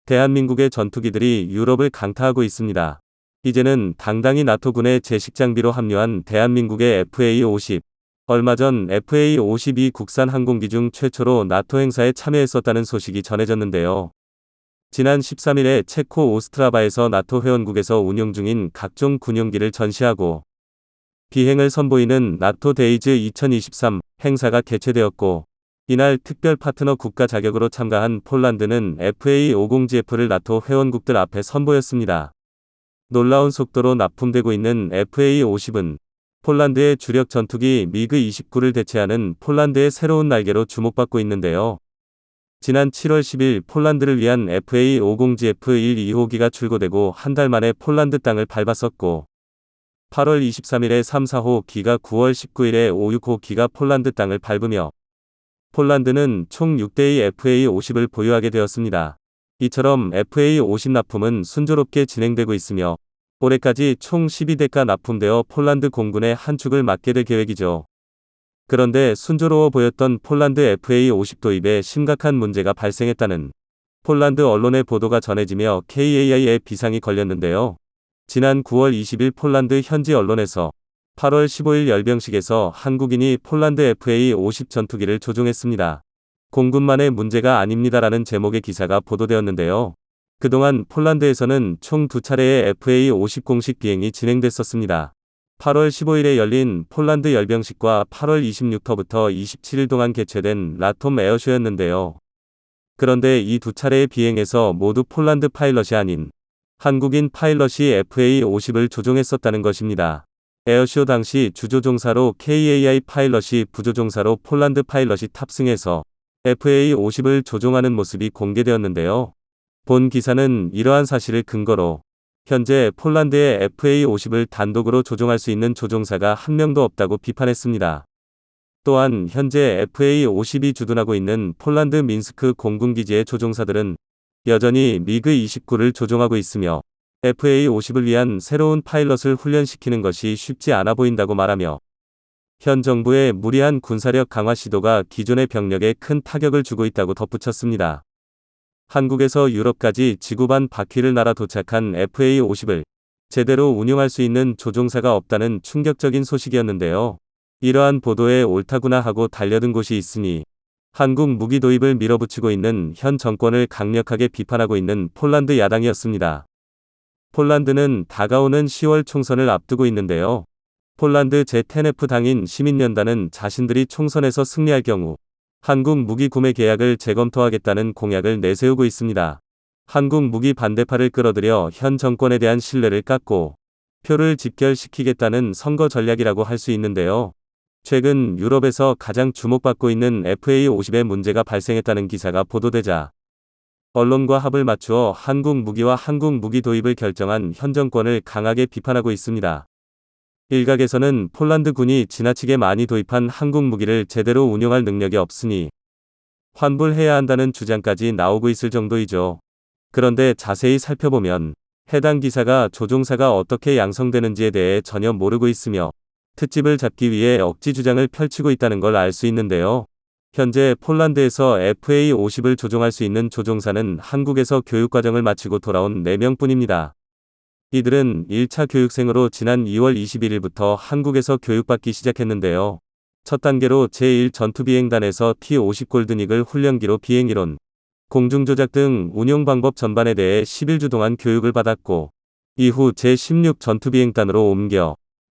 대한민국의 전투기들이 유럽을 강타하고 있습니다. 이제는 당당히 나토군의 제식 장비로 합류한 대한민국의 FA-50. 얼마 전 FA-52 국산 항공기 중 최초로 나토 행사에 참여했었다는 소식이 전해졌는데요. 지난 13일에 체코 오스트라바에서 나토 회원국에서 운용 중인 각종 군용기를 전시하고 비행을 선보이는 나토 데이즈 2023 행사가 개최되었고, 이날 특별 파트너 국가 자격으로 참가한 폴란드는 FA-50GF를 나토 회원국들 앞에 선보였습니다. 놀라운 속도로 납품되고 있는 FA-50은 폴란드의 주력 전투기 미그 29를 대체하는 폴란드의 새로운 날개로 주목받고 있는데요. 지난 7월 10일 폴란드를 위한 FA-50GF1 2호기가 출고되고 한 달 만에 폴란드 땅을 밟았었고, 8월 23일에 3, 4호 기가 9월 19일에 5, 6호 기가 폴란드 땅을 밟으며 폴란드는 총 6대의 FA-50을 보유하게 되었습니다. 이처럼 FA-50 납품은 순조롭게 진행되고 있으며 올해까지 총 12대가 납품되어 폴란드 공군의 한 축을 맡게 될 계획이죠. 그런데 순조로워 보였던 폴란드 FA-50 도입에 심각한 문제가 발생했다는 폴란드 언론의 보도가 전해지며 KAI에 비상이 걸렸는데요. 지난 9월 20일 폴란드 현지 언론에서 8월 15일 열병식에서 한국인이 폴란드 FA-50 전투기를 조종했습니다. 공군만의 문제가 아닙니다라는 제목의 기사가 보도되었는데요. 그동안 폴란드에서는 총 2차례의 FA-50 공식 비행이 진행됐었습니다. 8월 15일에 열린 폴란드 열병식과 8월 26일부터 27일 동안 개최된 라톰 에어쇼였는데요. 그런데 이 두 차례의 비행에서 모두 폴란드 파일럿이 아닌 한국인 파일럿이 FA-50을 조종했었다는 것입니다. 에어쇼 당시 주조종사로 KAI 파일럿이 부조종사로 폴란드 파일럿이 탑승해서 FA-50을 조종하는 모습이 공개되었는데요. 본 기사는 이러한 사실을 근거로 현재 폴란드의 FA-50을 단독으로 조종할 수 있는 조종사가 한 명도 없다고 비판했습니다. 또한 현재 FA-50이 주둔하고 있는 폴란드 민스크 공군기지의 조종사들은 여전히 미그 29를 조종하고 있으며 FA-50을 위한 새로운 파일럿을 훈련시키는 것이 쉽지 않아 보인다고 말하며 현 정부의 무리한 군사력 강화 시도가 기존의 병력에 큰 타격을 주고 있다고 덧붙였습니다. 한국에서 유럽까지 지구반 바퀴를 날아 도착한 FA-50을 제대로 운용할 수 있는 조종사가 없다는 충격적인 소식이었는데요. 이러한 보도에 옳다구나 하고 달려든 곳이 있으니 한국 무기 도입을 밀어붙이고 있는 현 정권을 강력하게 비판하고 있는 폴란드 야당이었습니다. 폴란드는 다가오는 10월 총선을 앞두고 있는데요. 폴란드 제10F 당인 시민연단은 자신들이 총선에서 승리할 경우 한국 무기 구매 계약을 재검토하겠다는 공약을 내세우고 있습니다. 한국 무기 반대파를 끌어들여 현 정권에 대한 신뢰를 깎고 표를 집결시키겠다는 선거 전략이라고 할 수 있는데요. 최근 유럽에서 가장 주목받고 있는 FA-50에 문제가 발생했다는 기사가 보도되자 언론과 합을 맞추어 한국 무기와 한국 무기 도입을 결정한 현 정권을 강하게 비판하고 있습니다. 일각에서는 폴란드 군이 지나치게 많이 도입한 한국 무기를 제대로 운용할 능력이 없으니 환불해야 한다는 주장까지 나오고 있을 정도이죠. 그런데 자세히 살펴보면 해당 기사가 조종사가 어떻게 양성되는지에 대해 전혀 모르고 있으며 특집을 잡기 위해 억지 주장을 펼치고 있다는 걸 알 수 있는데요. 현재 폴란드에서 FA-50을 조종할 수 있는 조종사는 한국에서 교육과정을 마치고 돌아온 4명뿐입니다. 이들은 1차 교육생으로 지난 2월 21일부터 한국에서 교육받기 시작했는데요. 첫 단계로 제1 전투비행단에서 T-50 골든이글 훈련기로 비행이론, 공중조작 등 운용 방법 전반에 대해 11주 동안 교육을 받았고 이후 제16 전투비행단으로 옮겨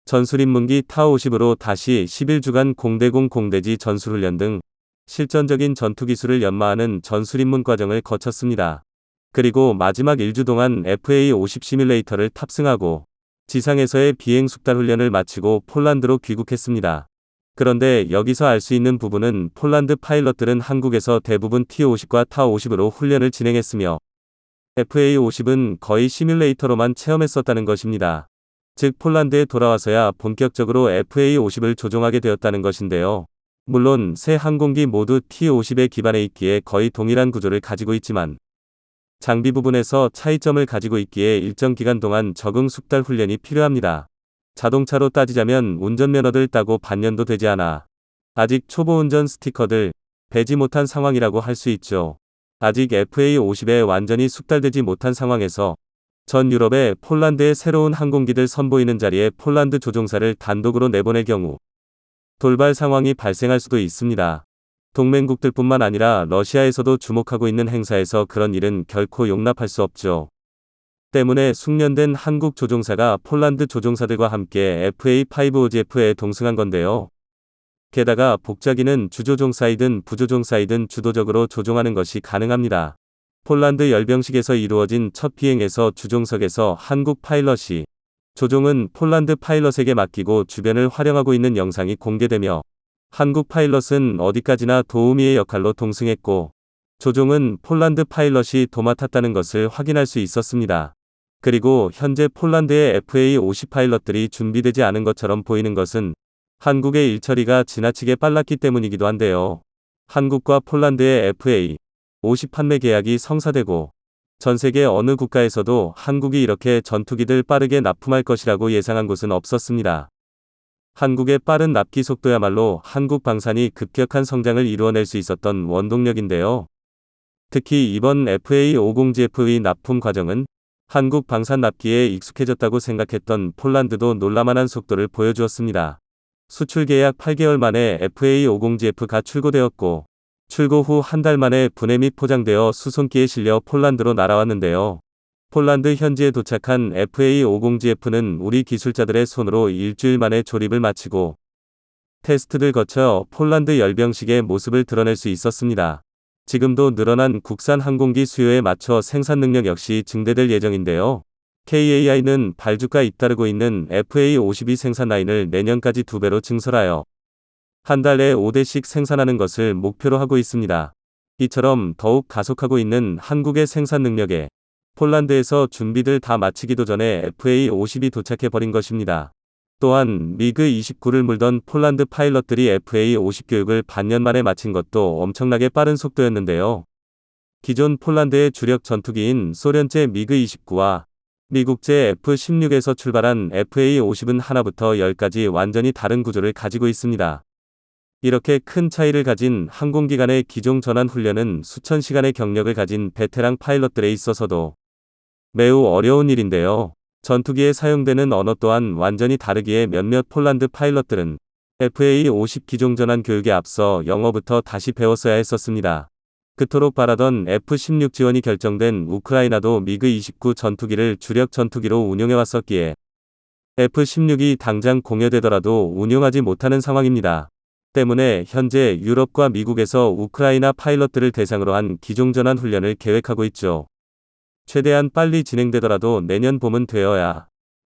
전술입문기 타-50으로 다시 11주간 공대공 공대지 전술훈련 등 실전적인 전투기술을 연마하는 전술입문 과정을 거쳤습니다. 그리고 마지막 1주 동안 FA-50 시뮬레이터를 탑승하고 지상에서의 비행 숙달 훈련을 마치고 폴란드로 귀국했습니다. 그런데 여기서 알 수 있는 부분은 폴란드 파일럿들은 한국에서 대부분 T-50과 타-50으로 훈련을 진행했으며 FA-50은 거의 시뮬레이터로만 체험했었다는 것입니다. 즉 폴란드에 돌아와서야 본격적으로 FA-50을 조종하게 되었다는 것인데요. 물론 새 항공기 모두 T-50에 기반해 있기에 거의 동일한 구조를 가지고 있지만 장비 부분에서 차이점을 가지고 있기에 일정 기간 동안 적응 숙달 훈련이 필요합니다. 자동차로 따지자면 운전면허를 따고 반년도 되지 않아 아직 초보 운전 스티커들 배지 못한 상황이라고 할 수 있죠. 아직 FA50에 완전히 숙달되지 못한 상황에서 전 유럽에 폴란드의 새로운 항공기들 선보이는 자리에 폴란드 조종사를 단독으로 내보낼 경우 돌발 상황이 발생할 수도 있습니다. 동맹국들뿐만 아니라 러시아에서도 주목하고 있는 행사에서 그런 일은 결코 용납할 수 없죠. 때문에 숙련된 한국 조종사가 폴란드 조종사들과 함께 FA5OGF에 동승한 건데요. 게다가 복자기는 주조종사이든 부조종사이든 주도적으로 조종하는 것이 가능합니다. 폴란드 열병식에서 이루어진 첫 비행에서 주종석에서 한국 파일럿이 조종은 폴란드 파일럿에게 맡기고 주변을 활용하고 있는 영상이 공개되며 한국 파일럿은 어디까지나 도우미의 역할로 동승했고 조종은 폴란드 파일럿이 도맡았다는 것을 확인할 수 있었습니다. 그리고 현재 폴란드의 FA50 파일럿들이 준비되지 않은 것처럼 보이는 것은 한국의 일처리가 지나치게 빨랐기 때문이기도 한데요. 한국과 폴란드의 FA50 판매 계약이 성사되고 전 세계 어느 국가에서도 한국이 이렇게 전투기들 빠르게 납품할 것이라고 예상한 곳은 없었습니다. 한국의 빠른 납기 속도야말로 한국 방산이 급격한 성장을 이루어낼 수 있었던 원동력인데요. 특히 이번 FA50GF의 납품 과정은 한국 방산 납기에 익숙해졌다고 생각했던 폴란드도 놀라만한 속도를 보여주었습니다. 수출 계약 8개월 만에 FA50GF가 출고되었고 출고 후 한 달 만에 분해 및 포장되어 수송기에 실려 폴란드로 날아왔는데요. 폴란드 현지에 도착한 FA50GF는 우리 기술자들의 손으로 일주일 만에 조립을 마치고 테스트를 거쳐 폴란드 열병식의 모습을 드러낼 수 있었습니다. 지금도 늘어난 국산 항공기 수요에 맞춰 생산 능력 역시 증대될 예정인데요. KAI는 발주가 잇따르고 있는 FA52 생산 라인을 내년까지 2배로 증설하여 한 달에 5대씩 생산하는 것을 목표로 하고 있습니다. 이처럼 더욱 가속하고 있는 한국의 생산 능력에 폴란드에서 준비들 다 마치기도 전에 FA50이 도착해버린 것입니다. 또한 미그 29를 물던 폴란드 파일럿들이 FA50 교육을 반년 만에 마친 것도 엄청나게 빠른 속도였는데요. 기존 폴란드의 주력 전투기인 소련제 미그 29와 미국제 F-16에서 출발한 FA50은 하나부터 10까지 완전히 다른 구조를 가지고 있습니다. 이렇게 큰 차이를 가진 항공기 간의 기종 전환 훈련은 수천 시간의 경력을 가진 베테랑 파일럿들에 있어서도 매우 어려운 일인데요. 전투기에 사용되는 언어 또한 완전히 다르기에 몇몇 폴란드 파일럿들은 FA50 기종 전환 교육에 앞서 영어부터 다시 배웠어야 했었습니다. 그토록 바라던 F-16 지원이 결정된 우크라이나도 미그 29 전투기를 주력 전투기로 운용해왔었기에 F-16이 당장 공여되더라도 운용하지 못하는 상황입니다. 때문에 현재 유럽과 미국에서 우크라이나 파일럿들을 대상으로 한 기종 전환 훈련을 계획하고 있죠. 최대한 빨리 진행되더라도 내년 봄은 되어야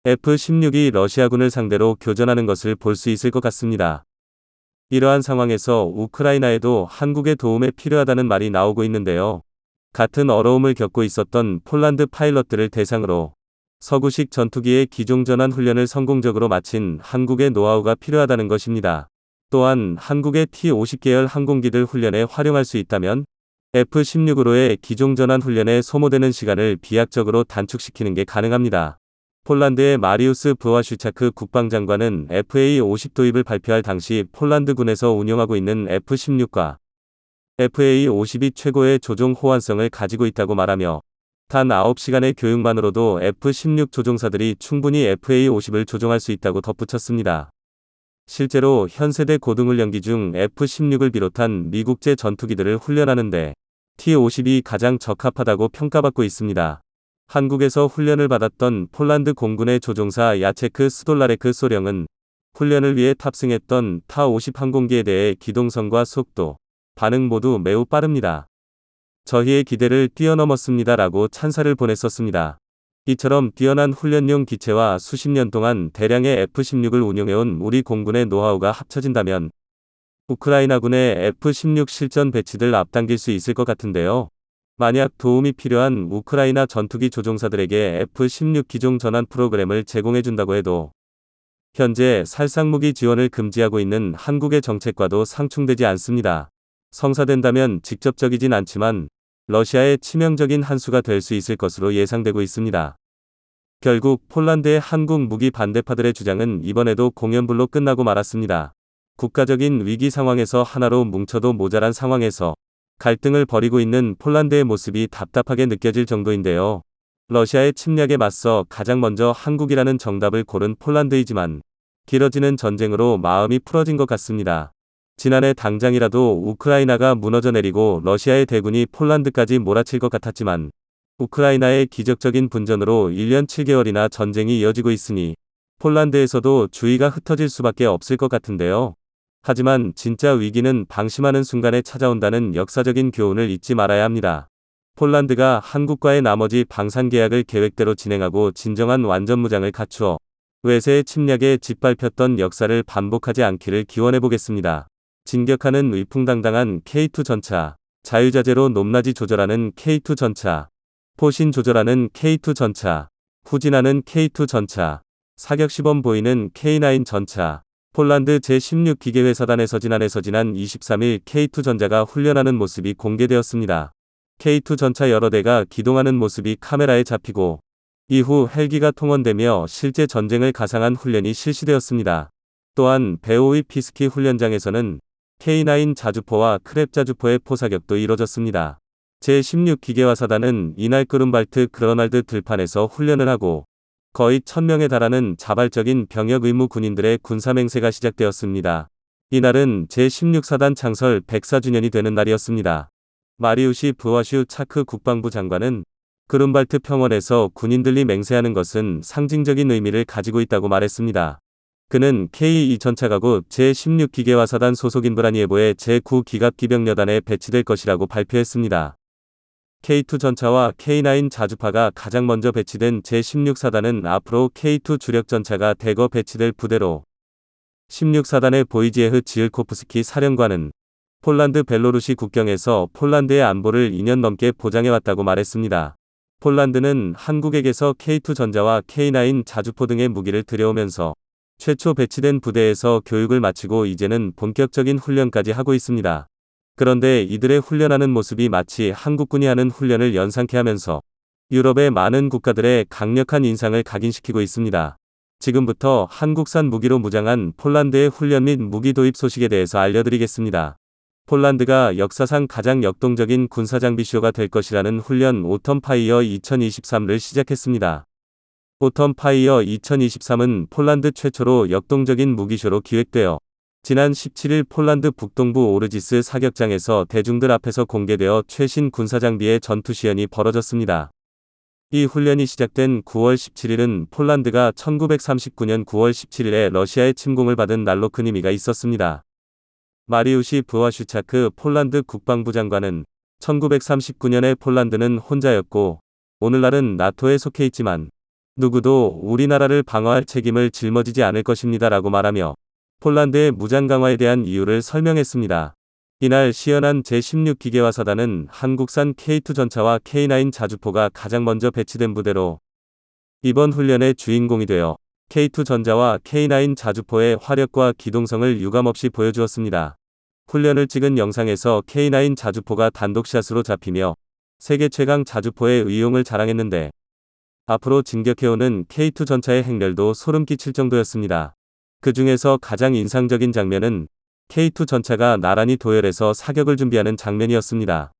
F-16이 러시아군을 상대로 교전하는 것을 볼 수 있을 것 같습니다. 이러한 상황에서 우크라이나에도 한국의 도움에 필요하다는 말이 나오고 있는데요. 같은 어려움을 겪고 있었던 폴란드 파일럿들을 대상으로 서구식 전투기의 기종 전환 훈련을 성공적으로 마친 한국의 노하우가 필요하다는 것입니다. 또한 한국의 T-50 계열 항공기들 훈련에 활용할 수 있다면 F-16으로의 기종 전환 훈련에 소모되는 시간을 비약적으로 단축시키는 게 가능합니다. 폴란드의 마리우스 브와슈차크 국방장관은 FA50 도입을 발표할 당시 폴란드군에서 운용하고 있는 F-16과 FA50이 최고의 조종 호환성을 가지고 있다고 말하며 단 9시간의 교육만으로도 F-16 조종사들이 충분히 FA50을 조종할 수 있다고 덧붙였습니다. 실제로 현세대 고등훈련기 중 F-16을 비롯한 미국제 전투기들을 훈련하는데 T-50이 가장 적합하다고 평가받고 있습니다. 한국에서 훈련을 받았던 폴란드 공군의 조종사 야체크 스돌라레크 소령은 훈련을 위해 탑승했던 타-50 항공기에 대해 기동성과 속도, 반응 모두 매우 빠릅니다. 저희의 기대를 뛰어넘었습니다라고 찬사를 보냈었습니다. 이처럼 뛰어난 훈련용 기체와 수십 년 동안 대량의 F-16을 운용해온 우리 공군의 노하우가 합쳐진다면 우크라이나군의 F-16 실전 배치들 앞당길 수 있을 것 같은데요. 만약 도움이 필요한 우크라이나 전투기 조종사들에게 F-16 기종 전환 프로그램을 제공해준다고 해도 현재 살상무기 지원을 금지하고 있는 한국의 정책과도 상충되지 않습니다. 성사된다면 직접적이진 않지만 러시아의 치명적인 한 수가 될 수 있을 것으로 예상되고 있습니다. 결국 폴란드의 한국 무기 반대파들의 주장은 이번에도 공연불로 끝나고 말았습니다. 국가적인 위기 상황에서 하나로 뭉쳐도 모자란 상황에서 갈등을 벌이고 있는 폴란드의 모습이 답답하게 느껴질 정도인데요. 러시아의 침략에 맞서 가장 먼저 한국이라는 정답을 고른 폴란드이지만 길어지는 전쟁으로 마음이 풀어진 것 같습니다. 지난해 당장이라도 우크라이나가 무너져 내리고 러시아의 대군이 폴란드까지 몰아칠 것 같았지만 우크라이나의 기적적인 분전으로 1년 7개월이나 전쟁이 이어지고 있으니 폴란드에서도 주의가 흩어질 수밖에 없을 것 같은데요. 하지만 진짜 위기는 방심하는 순간에 찾아온다는 역사적인 교훈을 잊지 말아야 합니다. 폴란드가 한국과의 나머지 방산 계약을 계획대로 진행하고 진정한 완전무장을 갖추어 외세의 침략에 짓밟혔던 역사를 반복하지 않기를 기원해 보겠습니다. 진격하는 위풍당당한 K2 전차, 자유자재로 높낮이 조절하는 K2 전차, 포신 조절하는 K2 전차, 후진하는 K2 전차, 사격시범 보이는 K9 전차. 폴란드 제16기계회사단에서 지난 23일 K2 전차가 훈련하는 모습이 공개되었습니다. K2 전차 여러 대가 기동하는 모습이 카메라에 잡히고 이후 헬기가 통원되며 실제 전쟁을 가상한 훈련이 실시되었습니다. 또한 베오이 피스키 훈련장에서는 K9 자주포와 크랩 자주포의 포사격도 이뤄졌습니다. 제16기계화사단은 이날 그룬발트 그러날드 들판에서 훈련을 하고 거의 1000명에 달하는 자발적인 병역 의무 군인들의 군사맹세가 시작되었습니다. 이날은 제16사단 창설 104주년이 되는 날이었습니다. 마리우시 브와슈 차크 국방부 장관은 그룬발트 평원에서 군인들이 맹세하는 것은 상징적인 의미를 가지고 있다고 말했습니다. 그는 K2 전차가고 제16기계화사단 소속인 브라니에보의 제9기갑기병여단에 배치될 것이라고 발표했습니다. K2 전차와 K9 자주파가 가장 먼저 배치된 제16사단은 앞으로 K2 주력 전차가 대거 배치될 부대로 16사단의 보이지에흐 지을코프스키 사령관은 폴란드 벨로루시 국경에서 폴란드의 안보를 2년 넘게 보장해왔다고 말했습니다. 폴란드는 한국에게서 K2 전자와 K9 자주포 등의 무기를 들여오면서 최초 배치된 부대에서 교육을 마치고 이제는 본격적인 훈련까지 하고 있습니다. 그런데 이들의 훈련하는 모습이 마치 한국군이 하는 훈련을 연상케 하면서 유럽의 많은 국가들의 강력한 인상을 각인시키고 있습니다. 지금부터 한국산 무기로 무장한 폴란드의 훈련 및 무기 도입 소식에 대해서 알려드리겠습니다. 폴란드가 역사상 가장 역동적인 군사장비쇼가 될 것이라는 훈련 오텀 파이어 2023를 시작했습니다. 오텀 파이어 2023은 폴란드 최초로 역동적인 무기쇼로 기획되어 지난 17일 폴란드 북동부 오르지스 사격장에서 대중들 앞에서 공개되어 최신 군사장비의 전투시연이 벌어졌습니다. 이 훈련이 시작된 9월 17일은 폴란드가 1939년 9월 17일에 러시아의 침공을 받은 날로 큰 의미가 있었습니다. 마리우시 브와슈차크 폴란드 국방부 장관은 1939년에 폴란드는 혼자였고 오늘날은 나토에 속해 있지만 누구도 우리나라를 방어할 책임을 짊어지지 않을 것입니다 라고 말하며 폴란드의 무장 강화에 대한 이유를 설명했습니다. 이날 시연한 제16기계화사단은 한국산 K2 전차와 K9 자주포가 가장 먼저 배치된 부대로 이번 훈련의 주인공이 되어 K2 전자와 K9 자주포의 화력과 기동성을 유감없이 보여주었습니다. 훈련을 찍은 영상에서 K9 자주포가 단독샷으로 잡히며 세계 최강 자주포의 의용을 자랑했는데 앞으로 진격해오는 K2 전차의 행렬도 소름 끼칠 정도였습니다. 그 중에서 가장 인상적인 장면은 K2 전차가 나란히 도열해서 사격을 준비하는 장면이었습니다.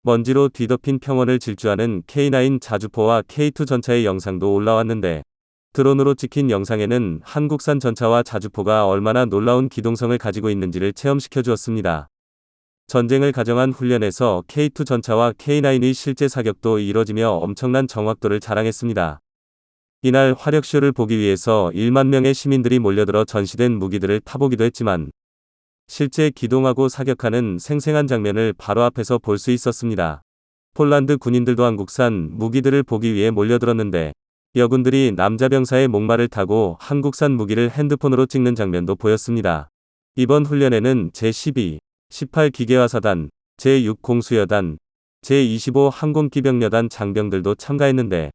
먼지로 뒤덮인 평원을 질주하는 K9 자주포와 K2 전차의 영상도 올라왔는데 드론으로 찍힌 영상에는 한국산 전차와 자주포가 얼마나 놀라운 기동성을 가지고 있는지를 체험시켜 주었습니다. 전쟁을 가정한 훈련에서 K2 전차와 K9의 실제 사격도 이뤄지며 엄청난 정확도를 자랑했습니다. 이날 화력쇼를 보기 위해서 1만 명의 시민들이 몰려들어 전시된 무기들을 타보기도 했지만 실제 기동하고 사격하는 생생한 장면을 바로 앞에서 볼 수 있었습니다. 폴란드 군인들도 한국산 무기들을 보기 위해 몰려들었는데 여군들이 남자 병사의 목마를 타고 한국산 무기를 핸드폰으로 찍는 장면도 보였습니다. 이번 훈련에는 제12, 18기계화사단, 제6 공수여단, 제25 항공기병여단 장병들도 참가했는데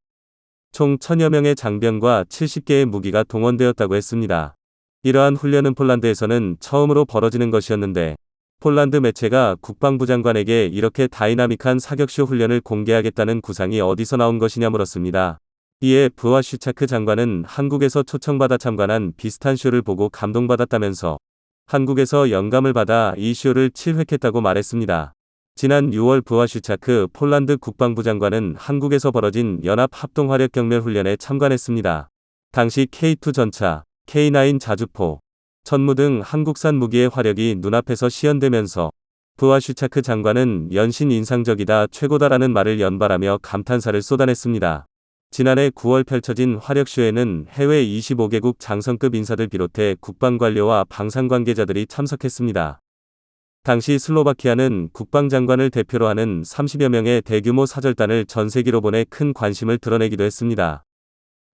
총 1000여 명의 장병과 70개의 무기가 동원되었다고 했습니다. 이러한 훈련은 폴란드에서는 처음으로 벌어지는 것이었는데 폴란드 매체가 국방부 장관에게 이렇게 다이나믹한 사격쇼 훈련을 공개하겠다는 구상이 어디서 나온 것이냐 물었습니다. 이에 브와슈차크 장관은 한국에서 초청받아 참관한 비슷한 쇼를 보고 감동받았다면서 한국에서 영감을 받아 이 쇼를 7획했다고 말했습니다. 지난 6월 부와슈차크 폴란드 국방부 장관은 한국에서 벌어진 연합 합동화력경멸 훈련에 참관했습니다. 당시 K2 전차, K9 자주포, 천무 등 한국산 무기의 화력이 눈앞에서 시연되면서 부와슈차크 장관은 연신 인상적이다 최고다라는 말을 연발하며 감탄사를 쏟아냈습니다. 지난해 9월 펼쳐진 화력쇼에는 해외 25개국 장성급 인사들 비롯해 국방관료와 방산관계자들이 참석했습니다. 당시 슬로바키아는 국방장관을 대표로 하는 30여 명의 대규모 사절단을 전세기로 보내 큰 관심을 드러내기도 했습니다.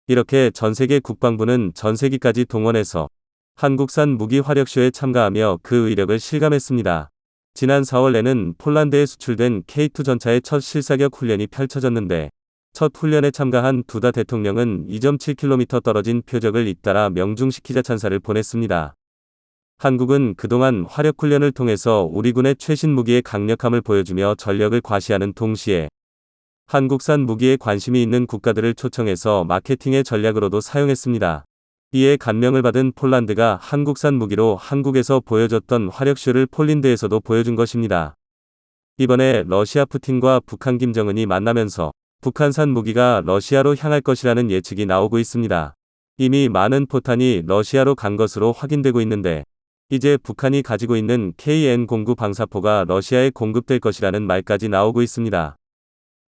이렇게 전세계 국방부는 전세기까지 동원해서 한국산 무기 화력쇼에 참가하며 그 의력을 실감했습니다. 지난 4월에는 폴란드에 수출된 K2 전차의 첫 실사격 훈련이 펼쳐졌는데 첫 훈련에 참가한 두다 대통령은 2.7km 떨어진 표적을 잇따라 명중시키자 찬사를 보냈습니다. 한국은 그동안 화력훈련을 통해서 우리 군의 최신 무기의 강력함을 보여주며 전력을 과시하는 동시에 한국산 무기에 관심이 있는 국가들을 초청해서 마케팅의 전략으로도 사용했습니다. 이에 감명을 받은 폴란드가 한국산 무기로 한국에서 보여줬던 화력쇼를 폴란드에서도 보여준 것입니다. 이번에 러시아 푸틴과 북한 김정은이 만나면서 북한산 무기가 러시아로 향할 것이라는 예측이 나오고 있습니다. 이미 많은 포탄이 러시아로 간 것으로 확인되고 있는데 이제 북한이 가지고 있는 KN-09 방사포가 러시아에 공급될 것이라는 말까지 나오고 있습니다.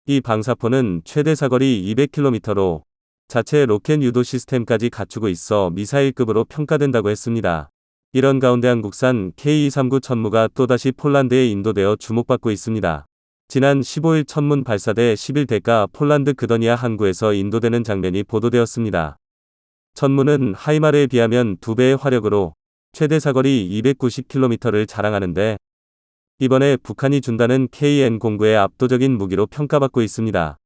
이 방사포는 최대 사거리 200km로 자체 로켓 유도 시스템까지 갖추고 있어 미사일급으로 평가된다고 했습니다. 이런 가운데 한국산 K239 천무가 또다시 폴란드에 인도되어 주목받고 있습니다. 지난 15일 천문 발사대 11대가 폴란드 그더니아 항구에서 인도되는 장면이 보도되었습니다. 천무는 하이마르에 비하면 2배의 화력으로 최대 사거리 290km를 자랑하는데 이번에 북한이 준다는 KN-09의 압도적인 무기로 평가받고 있습니다.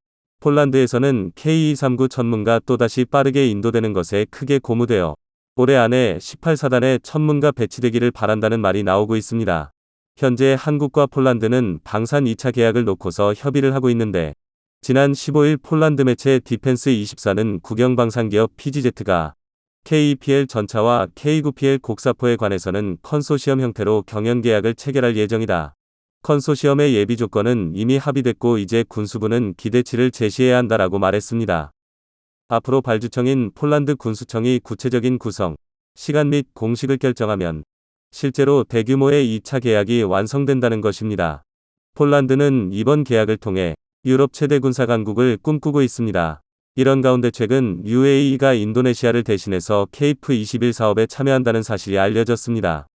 폴란드에서는 K239 천문가 또다시 빠르게 인도되는 것에 크게 고무되어 올해 안에 18사단의 천문가 배치되기를 바란다는 말이 나오고 있습니다. 현재 한국과 폴란드는 방산 2차 계약을 놓고서 협의를 하고 있는데 지난 15일 폴란드 매체 디펜스24는 국영방산기업 PGZ가 KEPL 전차와 K9PL 곡사포에 관해서는 컨소시엄 형태로 경영계약을 체결할 예정이다. 컨소시엄의 예비 조건은 이미 합의됐고 이제 군수부는 기대치를 제시해야 한다라고 말했습니다. 앞으로 발주청인 폴란드 군수청이 구체적인 구성, 시간 및 공식을 결정하면 실제로 대규모의 2차 계약이 완성된다는 것입니다. 폴란드는 이번 계약을 통해 유럽 최대 군사 강국을 꿈꾸고 있습니다. 이런 가운데 최근 UAE가 인도네시아를 대신해서 KF-21 사업에 참여한다는 사실이 알려졌습니다.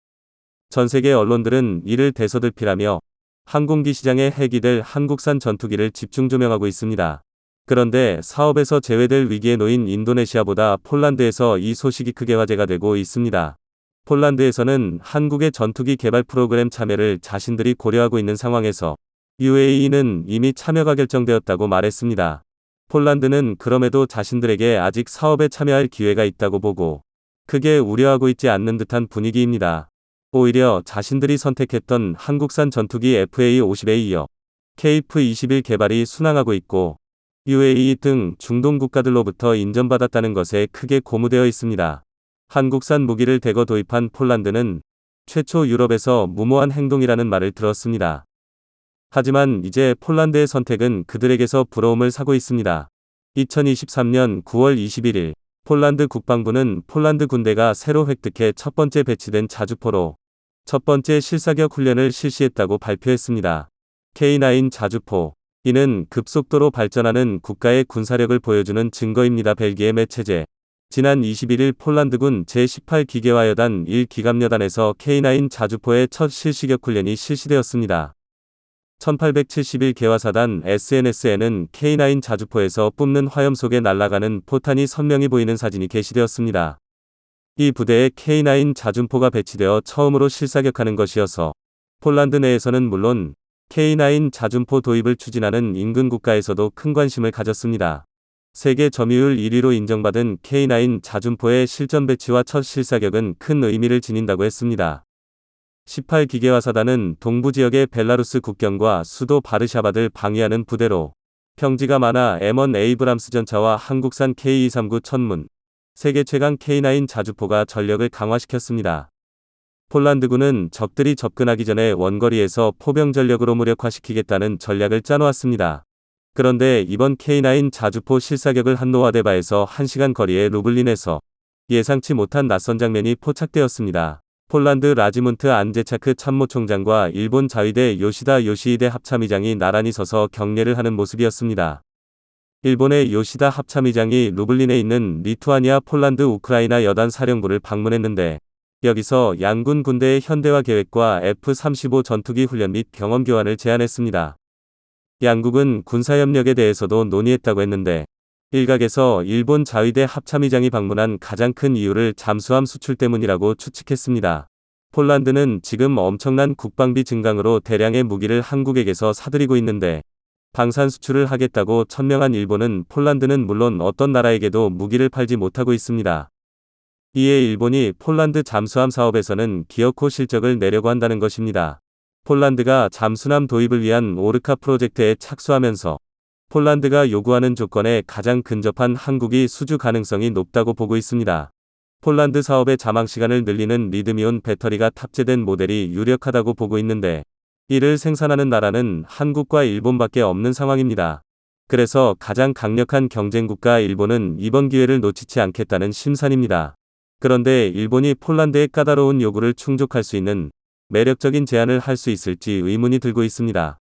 전 세계 언론들은 이를 대서들필하며 항공기 시장에 해기될 한국산 전투기를 집중 조명하고 있습니다. 그런데 사업에서 제외될 위기에 놓인 인도네시아보다 폴란드에서 이 소식이 크게 화제가 되고 있습니다. 폴란드에서는 한국의 전투기 개발 프로그램 참여를 자신들이 고려하고 있는 상황에서 UAE는 이미 참여가 결정되었다고 말했습니다. 폴란드는 그럼에도 자신들에게 아직 사업에 참여할 기회가 있다고 보고 크게 우려하고 있지 않는 듯한 분위기입니다. 오히려 자신들이 선택했던 한국산 전투기 FA-50에 이어 KF-21 개발이 순항하고 있고 UAE 등 중동 국가들로부터 인정받았다는 것에 크게 고무되어 있습니다. 한국산 무기를 대거 도입한 폴란드는 최초 유럽에서 무모한 행동이라는 말을 들었습니다. 하지만 이제 폴란드의 선택은 그들에게서 부러움을 사고 있습니다. 2023년 9월 21일 폴란드 국방부는 폴란드 군대가 새로 획득해 첫 번째 배치된 자주포로 첫 번째 실사격 훈련을 실시했다고 발표했습니다. K9 자주포. 이는 급속도로 발전하는 국가의 군사력을 보여주는 증거입니다. 벨기에 매체제. 지난 21일 폴란드군 제18기계화여단 1기갑여단에서 K9 자주포의 첫 실시격 훈련이 실시되었습니다. 1871 개화사단 SNS에는 K9 자주포에서 뿜는 화염 속에 날아가는 포탄이 선명히 보이는 사진이 게시되었습니다. 이 부대에 K9 자주포가 배치되어 처음으로 실사격하는 것이어서 폴란드 내에서는 물론 K9 자주포 도입을 추진하는 인근 국가에서도 큰 관심을 가졌습니다. 세계 점유율 1위로 인정받은 K9 자주포의 실전 배치와 첫 실사격은 큰 의미를 지닌다고 했습니다. 18기계화사단은 동부 지역의 벨라루스 국경과 수도 바르샤바를 방위하는 부대로 평지가 많아 M1 에이브람스 전차와 한국산 K239 천문, 세계 최강 K9 자주포가 전력을 강화시켰습니다. 폴란드군은 적들이 접근하기 전에 원거리에서 포병 전력으로 무력화시키겠다는 전략을 짜놓았습니다. 그런데 이번 K9 자주포 실사격을 한 노아데바에서 1시간 거리의 루블린에서 예상치 못한 낯선 장면이 포착되었습니다. 폴란드 라지문트 안제차크 참모총장과 일본 자위대 요시다 요시히데 합참의장이 나란히 서서 경례를 하는 모습이었습니다. 일본의 요시다 합참의장이 루블린에 있는 리투아니아 폴란드 우크라이나 여단 사령부를 방문했는데 여기서 양군 군대의 현대화 계획과 F-35 전투기 훈련 및 경험 교환을 제안했습니다. 양국은 군사협력에 대해서도 논의했다고 했는데 일각에서 일본 자위대 합참의장이 방문한 가장 큰 이유를 잠수함 수출 때문이라고 추측했습니다. 폴란드는 지금 엄청난 국방비 증강으로 대량의 무기를 한국에게서 사들이고 있는데 방산 수출을 하겠다고 천명한 일본은 폴란드는 물론 어떤 나라에게도 무기를 팔지 못하고 있습니다. 이에 일본이 폴란드 잠수함 사업에서는 기어코 실적을 내려고 한다는 것입니다. 폴란드가 잠수함 도입을 위한 오르카 프로젝트에 착수하면서 폴란드가 요구하는 조건에 가장 근접한 한국이 수주 가능성이 높다고 보고 있습니다. 폴란드 사업의 자망 시간을 늘리는 리드미온 배터리가 탑재된 모델이 유력하다고 보고 있는데 이를 생산하는 나라는 한국과 일본밖에 없는 상황입니다. 그래서 가장 강력한 경쟁국가 일본은 이번 기회를 놓치지 않겠다는 심산입니다. 그런데 일본이 폴란드의 까다로운 요구를 충족할 수 있는 매력적인 제안을 할 수 있을지 의문이 들고 있습니다.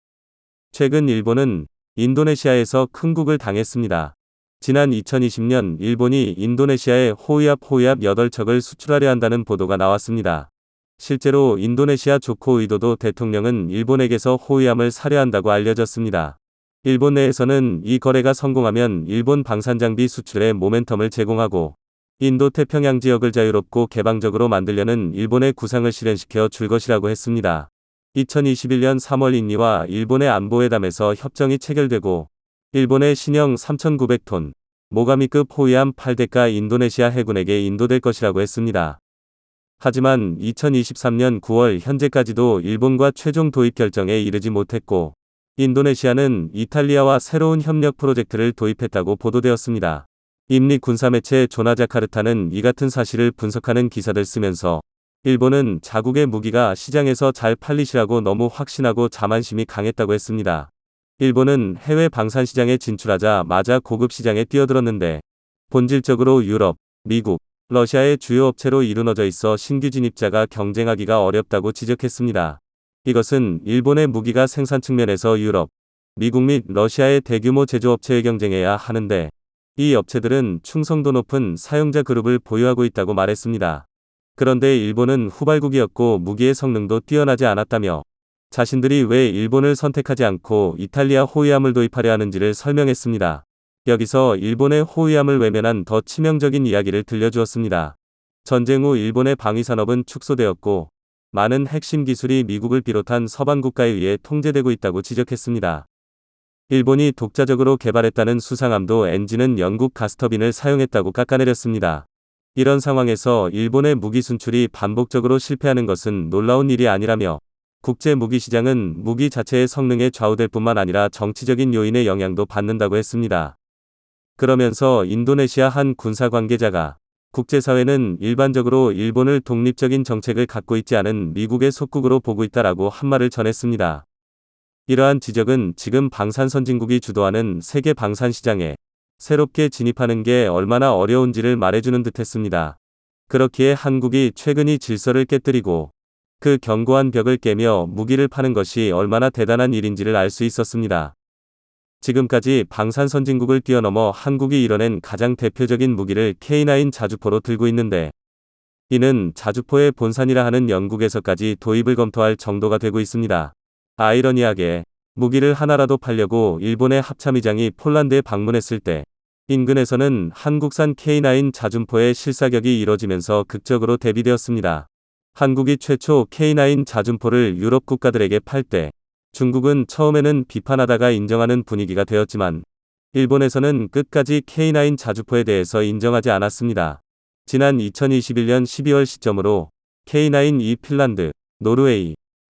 최근 일본은 인도네시아에서 큰 국을 당했습니다. 지난 2020년 일본이 인도네시아에 호위압 8척을 수출하려 한다는 보도가 나왔습니다. 실제로 인도네시아 조코 위도도 대통령은 일본에게서 호위함을 사려 한다고 알려졌습니다. 일본 내에서는 이 거래가 성공하면 일본 방산장비 수출에 모멘텀을 제공하고 인도 태평양 지역을 자유롭고 개방적으로 만들려는 일본의 구상을 실현시켜 줄 것이라고 했습니다. 2021년 3월 인니와 일본의 안보회담에서 협정이 체결되고 일본의 신형 3,900톤 모가미급 호위함 8대가 인도네시아 해군에게 인도될 것이라고 했습니다. 하지만 2023년 9월 현재까지도 일본과 최종 도입 결정에 이르지 못했고 인도네시아는 이탈리아와 새로운 협력 프로젝트를 도입했다고 보도되었습니다. 임리 군사매체 조나자카르타는 이 같은 사실을 분석하는 기사를 쓰면서 일본은 자국의 무기가 시장에서 잘 팔리시라고 너무 확신하고 자만심이 강했다고 했습니다. 일본은 해외 방산 시장에 진출하자마자 고급 시장에 뛰어들었는데 본질적으로 유럽, 미국, 러시아의 주요 업체로 이루어져 있어 신규 진입자가 경쟁하기가 어렵다고 지적했습니다. 이것은 일본의 무기가 생산 측면에서 유럽, 미국 및 러시아의 대규모 제조업체에 경쟁해야 하는데 이 업체들은 충성도 높은 사용자 그룹을 보유하고 있다고 말했습니다. 그런데 일본은 후발국이었고 무기의 성능도 뛰어나지 않았다며 자신들이 왜 일본을 선택하지 않고 이탈리아 호위함을 도입하려 하는지를 설명했습니다. 여기서 일본의 호위함을 외면한 더 치명적인 이야기를 들려주었습니다. 전쟁 후 일본의 방위산업은 축소되었고 많은 핵심 기술이 미국을 비롯한 서방 국가에 의해 통제되고 있다고 지적했습니다. 일본이 독자적으로 개발했다는 수상함도 엔진은 영국 가스터빈을 사용했다고 깎아내렸습니다. 이런 상황에서 일본의 무기 순출이 반복적으로 실패하는 것은 놀라운 일이 아니라며 국제 무기 시장은 무기 자체의 성능에 좌우될 뿐만 아니라 정치적인 요인의 영향도 받는다고 했습니다. 그러면서 인도네시아 한 군사 관계자가 국제사회는 일반적으로 일본을 독립적인 정책을 갖고 있지 않은 미국의 속국으로 보고 있다라고 한 말을 전했습니다. 이러한 지적은 지금 방산 선진국이 주도하는 세계 방산 시장에 새롭게 진입하는 게 얼마나 어려운지를 말해주는 듯했습니다. 그렇기에 한국이 최근 이 질서를 깨뜨리고 그 견고한 벽을 깨며 무기를 파는 것이 얼마나 대단한 일인지를 알 수 있었습니다. 지금까지 방산 선진국을 뛰어넘어 한국이 이뤄낸 가장 대표적인 무기를 K9 자주포로 들고 있는데 이는 자주포의 본산이라 하는 영국에서까지 도입을 검토할 정도가 되고 있습니다. 아이러니하게 무기를 하나라도 팔려고 일본의 합참의장이 폴란드에 방문했을 때 인근에서는 한국산 K9 자준포의 실사격이 이뤄지면서 극적으로 대비되었습니다. 한국이 최초 K9 자준포를 유럽 국가들에게 팔 때 중국은 처음에는 비판하다가 인정하는 분위기가 되었지만 일본에서는 끝까지 K9 자주포에 대해서 인정하지 않았습니다. 지난 2021년 12월 시점으로 K9이 핀란드, 노르웨이,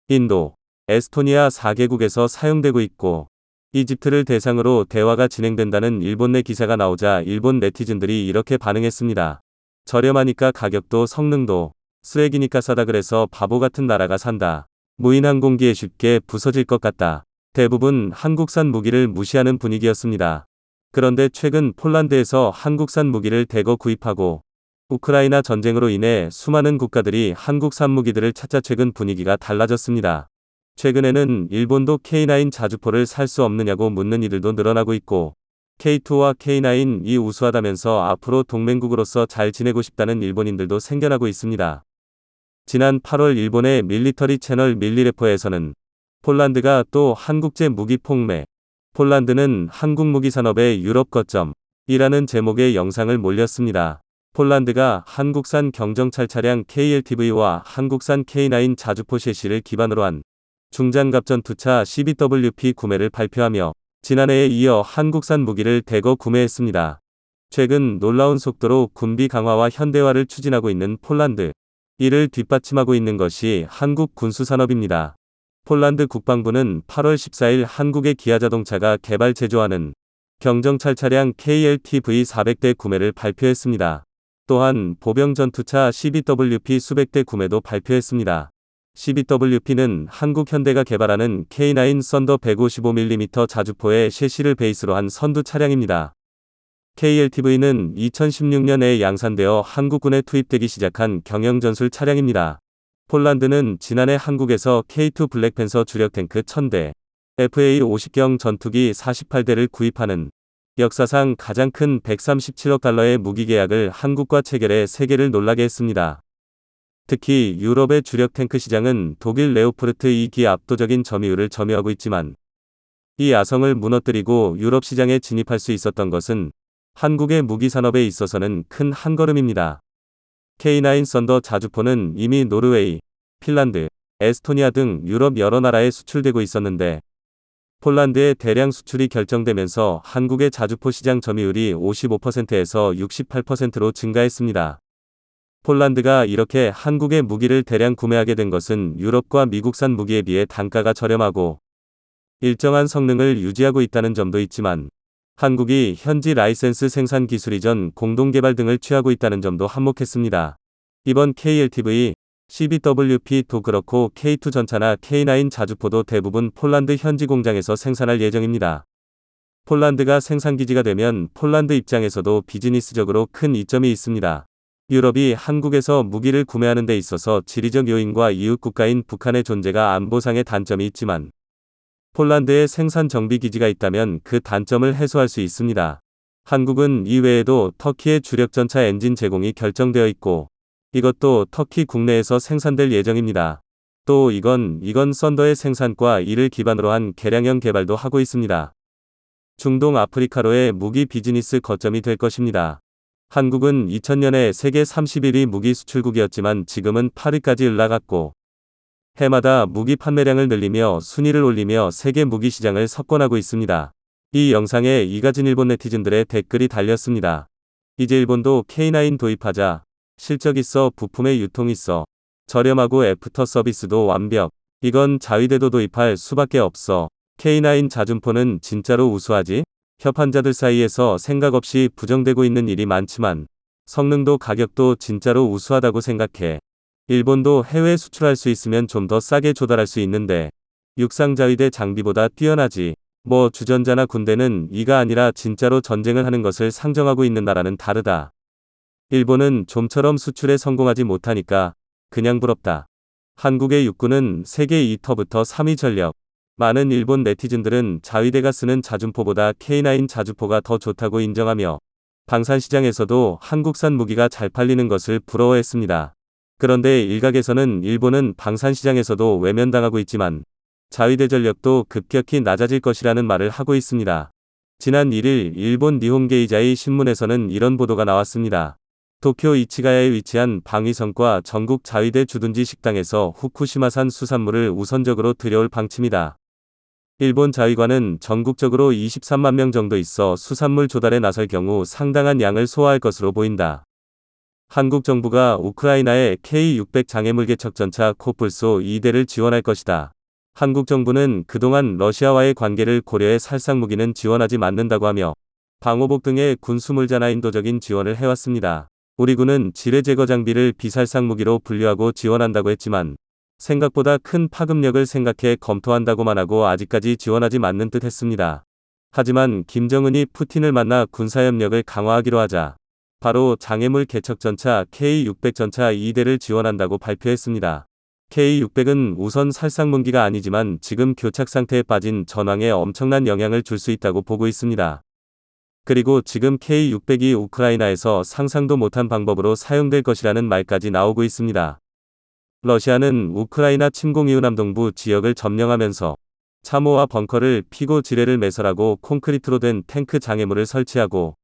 인도, 에스토니아 4개국에서 사용되고 있고 이집트를 대상으로 대화가 진행된다는 일본 내 기사가 나오자 일본 네티즌들이 이렇게 반응했습니다. 저렴하니까 가격도 성능도 쓰레기니까 싸다 그래서 바보 같은 나라가 산다. 무인 항공기에 쉽게 부서질 것 같다. 대부분 한국산 무기를 무시하는 분위기였습니다. 그런데 최근 폴란드에서 한국산 무기를 대거 구입하고 우크라이나 전쟁으로 인해 수많은 국가들이 한국산 무기들을 찾자 최근 분위기가 달라졌습니다. 최근에는 일본도 K9 자주포를 살 수 없느냐고 묻는 이들도 늘어나고 있고 K2와 K9이 우수하다면서 앞으로 동맹국으로서 잘 지내고 싶다는 일본인들도 생겨나고 있습니다. 지난 8월 일본의 밀리터리 채널 밀리레포에서는 폴란드가 또 한국제 무기 폭매, 폴란드는 한국 무기 산업의 유럽 거점이라는 제목의 영상을 올렸습니다. 폴란드가 한국산 경정찰 차량 KLTV와 한국산 K9 자주포 셰시를 기반으로 한 중장갑 전투차 CBWP 구매를 발표하며 지난해에 이어 한국산 무기를 대거 구매했습니다. 최근 놀라운 속도로 군비 강화와 현대화를 추진하고 있는 폴란드. 이를 뒷받침하고 있는 것이 한국 군수산업입니다. 폴란드 국방부는 8월 14일 한국의 기아자동차가 개발 제조하는 경정찰 차량 KLTV 400대 구매를 발표했습니다. 또한 보병 전투차 CBWP 수백 대 구매도 발표했습니다. CBWP는 한국 현대가 개발하는 K9 썬더 155mm 자주포의 셰시를 베이스로 한 선두 차량입니다. KLTV는 2016년에 양산되어 한국군에 투입되기 시작한 경영전술 차량입니다. 폴란드는 지난해 한국에서 K2 블랙팬서 주력 탱크 1000대, FA-50경 전투기 48대를 구입하는 역사상 가장 큰 137억 달러의 무기 계약을 한국과 체결해 세계를 놀라게 했습니다. 특히 유럽의 주력 탱크 시장은 독일 레오포르트 2기 압도적인 점유율을 점유하고 있지만 이 야성을 무너뜨리고 유럽 시장에 진입할 수 있었던 것은 한국의 무기 산업에 있어서는 큰 한걸음입니다. K9 썬더 자주포는 이미 노르웨이, 핀란드, 에스토니아 등 유럽 여러 나라에 수출되고 있었는데 폴란드의 대량 수출이 결정되면서 한국의 자주포 시장 점유율이 55%에서 68%로 증가했습니다. 폴란드가 이렇게 한국의 무기를 대량 구매하게 된 것은 유럽과 미국산 무기에 비해 단가가 저렴하고 일정한 성능을 유지하고 있다는 점도 있지만 한국이 현지 라이센스 생산 기술 이전 공동개발 등을 취하고 있다는 점도 한몫했습니다. 이번 KLTV, CBWP도 그렇고 K2 전차나 K9 자주포도 대부분 폴란드 현지 공장에서 생산할 예정입니다. 폴란드가 생산기지가 되면 폴란드 입장에서도 비즈니스적으로 큰 이점이 있습니다. 유럽이 한국에서 무기를 구매하는 데 있어서 지리적 요인과 이웃 국가인 북한의 존재가 안보상의 단점이 있지만 폴란드에 생산 정비 기지가 있다면 그 단점을 해소할 수 있습니다. 한국은 이외에도 터키의 주력 전차 엔진 제공이 결정되어 있고 이것도 터키 국내에서 생산될 예정입니다. 또 이건 썬더의 생산과 이를 기반으로 한 개량형 개발도 하고 있습니다. 중동 아프리카로의 무기 비즈니스 거점이 될 것입니다. 한국은 2000년에 세계 31위 무기 수출국이었지만 지금은 8위까지 올라갔고 해마다 무기 판매량을 늘리며 순위를 올리며 세계 무기 시장을 석권하고 있습니다. 이 영상에 이가진 일본 네티즌들의 댓글이 달렸습니다. 이제 일본도 K9 도입하자. 실적 있어, 부품의 유통 있어. 저렴하고 애프터 서비스도 완벽. 이건 자위대도 도입할 수밖에 없어. K9 자주포는 진짜로 우수하지? 협한자들 사이에서 생각 없이 부정되고 있는 일이 많지만 성능도 가격도 진짜로 우수하다고 생각해. 일본도 해외 수출할 수 있으면 좀 더 싸게 조달할 수 있는데 육상자위대 장비보다 뛰어나지. 뭐 주전자나 군대는 이가 아니라 진짜로 전쟁을 하는 것을 상정하고 있는 나라는 다르다. 일본은 좀처럼 수출에 성공하지 못하니까 그냥 부럽다. 한국의 육군은 세계 2터부터 3위 전력. 많은 일본 네티즌들은 자위대가 쓰는 자주포보다 K9 자주포가 더 좋다고 인정하며 방산시장에서도 한국산 무기가 잘 팔리는 것을 부러워했습니다. 그런데 일각에서는 일본은 방산시장에서도 외면당하고 있지만 자위대 전력도 급격히 낮아질 것이라는 말을 하고 있습니다. 지난 1일 일본 니혼게이자이 신문에서는 이런 보도가 나왔습니다. 도쿄 이치가야에 위치한 방위성과 전국 자위대 주둔지 식당에서 후쿠시마산 수산물을 우선적으로 들여올 방침이다. 일본 자위관은 전국적으로 23만 명 정도 있어 수산물 조달에 나설 경우 상당한 양을 소화할 것으로 보인다. 한국 정부가 우크라이나에 K600 장애물개척 전차 코뿔소 2대를 지원할 것이다. 한국 정부는 그동안 러시아와의 관계를 고려해 살상 무기는 지원하지 않는다고 하며 방호복 등의 군수물자나 인도적인 지원을 해왔습니다. 우리 군은 지뢰 제거 장비를 비살상 무기로 분류하고 지원한다고 했지만 생각보다 큰 파급력을 생각해 검토한다고만 하고 아직까지 지원하지 않는 듯 했습니다. 하지만 김정은이 푸틴을 만나 군사협력을 강화하기로 하자 바로 장애물 개척 전차 K-600 전차 2대를 지원한다고 발표했습니다. K-600은 우선 살상무기가 아니지만 지금 교착 상태에 빠진 전황에 엄청난 영향을 줄 수 있다고 보고 있습니다. 그리고 지금 K-600이 우크라이나에서 상상도 못한 방법으로 사용될 것이라는 말까지 나오고 있습니다. 러시아는 우크라이나 침공 이후 남동부 지역을 점령하면서 참호와 벙커를 피고 지뢰를 매설하고 콘크리트로 된 탱크 장애물을 설치하고